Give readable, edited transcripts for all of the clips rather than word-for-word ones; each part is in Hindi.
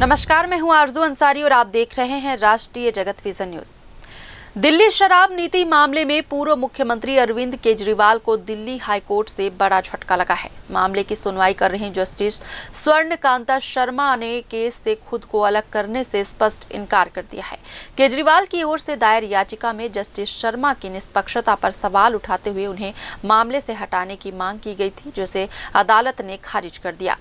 नमस्कार, मैं हूं आरजू अंसारी और आप देख रहे हैं राष्ट्रीय जगत विजन न्यूज। दिल्ली शराब नीति मामले में पूर्व मुख्यमंत्री अरविंद केजरीवाल को दिल्ली हाईकोर्ट से बड़ा झटका लगा है। मामले की सुनवाई कर रही जस्टिस स्वर्णकांता शर्मा ने केस से खुद को अलग करने से स्पष्ट इनकार कर दिया है। केजरीवाल की ओर से दायर याचिका में जस्टिस शर्मा की निष्पक्षता पर सवाल उठाते हुए उन्हें मामले से हटाने की मांग की गई थी, जिसे अदालत ने खारिज कर दिया।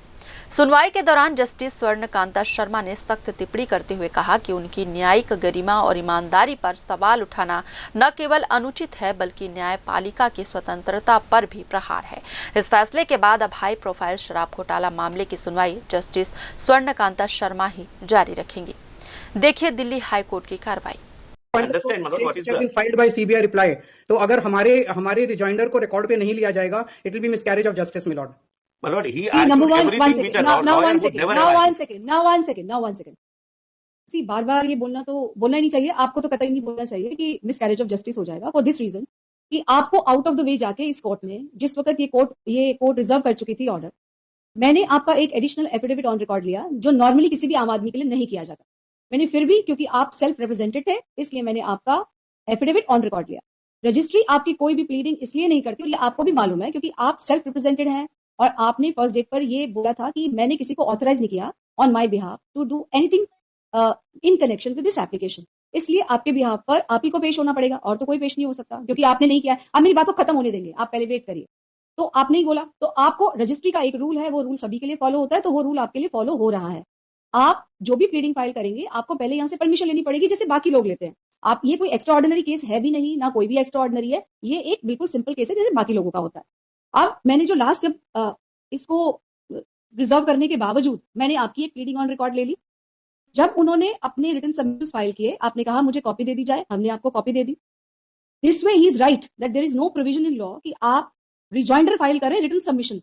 सुनवाई के दौरान जस्टिस स्वर्णकांता शर्मा ने सख्त टिप्पणी करते हुए कहा कि उनकी न्यायिक गरिमा और ईमानदारी पर सवाल उठाना न केवल अनुचित है बल्कि न्यायपालिका की स्वतंत्रता पर भी प्रहार है। इस फैसले के बाद अब हाई प्रोफाइल शराब घोटाला मामले की सुनवाई जस्टिस स्वर्णकांता शर्मा ही जारी रखेंगी। देखिए दिल्ली हाईकोर्ट की कार्रवाई। Filed by CBI reply. तो अगर हमारे रिजॉइंडर को रिकॉर्ड पे नहीं लिया जाएगा, it will be miscarriage of justice, my lord. My lord, he asked for everything which a lawyer would never have asked. Now one second. See, बार-बार ये बोलना ही नहीं चाहिए। आपको तो कतई नहीं बोलना चाहिए कि मिसकैरेज ऑफ जस्टिस हो जाएगा फॉर दिस रीजन कि आपको आउट ऑफ द वे जाके इस कोर्ट में, जिस वक्त ये कोर्ट रिजर्व कर चुकी थी ऑर्डर, मैंने आपका एक एडिशनल एफिडेविट ऑन रिकॉर्ड लिया जो नॉर्मली किसी भी आम आदमी के लिए नहीं किया जाता। मैंने फिर भी, क्योंकि आप सेल्फ रिप्रेजेंटेड थे, इसलिए मैंने आपका एफिडेविट ऑन रिकॉर्ड लिया। रजिस्ट्री आपकी कोई भी प्लीडिंग इसलिए नहीं करती, आपको भी मालूम है, क्योंकि आप सेल्फ रिप्रेजेंटेड हैं और आपने फर्स्ट डेट पर ये बोला था कि मैंने किसी को ऑथराइज नहीं किया on my behalf to do anything in connection with this application. इसलिए आपके बिहाफ पर आप ही को पेश होना पड़ेगा और तो कोई पेश नहीं हो सकता, क्योंकि आपने नहीं किया। आप मेरी बात को खत्म होने देंगे, आप पहले वेट करिए। तो आपने ही बोला, तो आपको रजिस्ट्री का एक रूल है, वो रूल सभी के लिए फॉलो होता है, तो वो रूल आपके लिए फॉलो हो रहा है। आप जो भी प्लीडिंग फाइल करेंगे, आपको पहले यहाँ से परमिशन लेनी पड़ेगी, जैसे बाकी लोग लेते हैं। आप, ये कोई एक्स्ट्रा ऑर्डिनरी केस है भी नहीं, ना कोई भी एक्स्ट्रा ऑर्डिनरी है, ये एक बिल्कुल सिंपल केस है जैसे बाकी लोगों का होता है। अब मैंने जो लास्ट जब इसको रिजर्व करने के बावजूद मैंने आपकी एक प्लीडिंग ऑन रिकॉर्ड ले ली। जब उन्होंने अपने रिटन सबमिशंस फाइल किए, आपने कहा मुझे कॉपी दे दी जाए, हमने आपको कॉपी दे दी। This way he is right that there is no provision in law कि आप रिजॉइंडर फाइल करें रिटन सबमिशन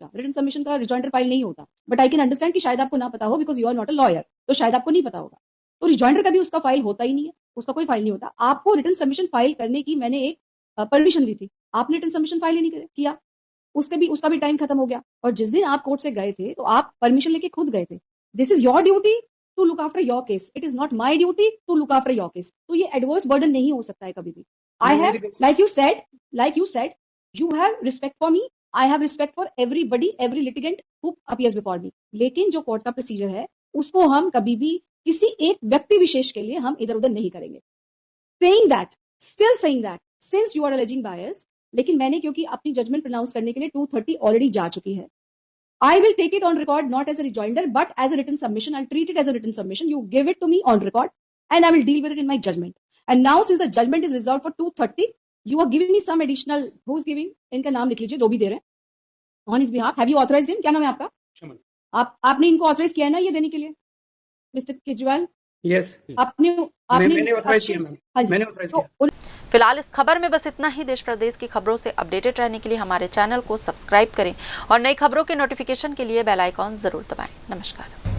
का रिजॉइंडर फाइल नहीं होता। बट आई कैन अंडरस्टैंड कि शायद आपको ना पता हो, because you are not a lawyer, तो शायद आपको नहीं पता होगा। तो रिजॉइंडर का भी उसका फाइल होता ही नहीं है, उसका कोई फाइल नहीं होता। आपको रिटन सबमिशन फाइल करने की मैंने एक परमिशन दी थी, आपने रिटन सबमिशन फाइल ही नहीं किया, उसका भी टाइम खत्म हो गया। और जिस दिन आप कोर्ट से गए थे तो आप परमिशन लेके खुद गए थे। This is your duty to look after your case, it is not my duty to look after your case. तो ये एडवर्स बर्डन नहीं हो सकता है कभी भी। I have, like you said, you have respect for me, I have respect for everybody, every litigant who appears before me. लेकिन जो कोर्ट का प्रोसीजर है उसको हम कभी भी किसी एक व्यक्ति विशेष के लिए हम इधर उधर नहीं करेंगे। saying that since you are alleging bias, लेकिन मैंने, क्योंकि अपनी जजमेंट प्रोनाउंस करने के लिए 230 ऑलरेडी जा चुकी है, I will take it on record not as a rejoinder but as a written submission. I treat it as a written submission. You give it to me on record and I will deal with it in my judgment. And now since the judgment is reserved for 230, you are giving me some additional, who is giving, इनका नाम लिख लीजिए जो भी दे रहे हैं, on his behalf. Have you authorised him? क्या नाम है आपका? आपने इनको ऑथराइज किया है ना ये देने के लिए, मिस्टर केजरीवाल? यस, मैंने ऑथराइज किया, मैंने ऑथराइज किया। फिलहाल इस खबर में बस इतना ही। देश प्रदेश की खबरों से अपडेटेड रहने के लिए हमारे चैनल को सब्सक्राइब करें और नई खबरों के नोटिफिकेशन के लिए बेल आइकॉन जरूर दबाएं। नमस्कार।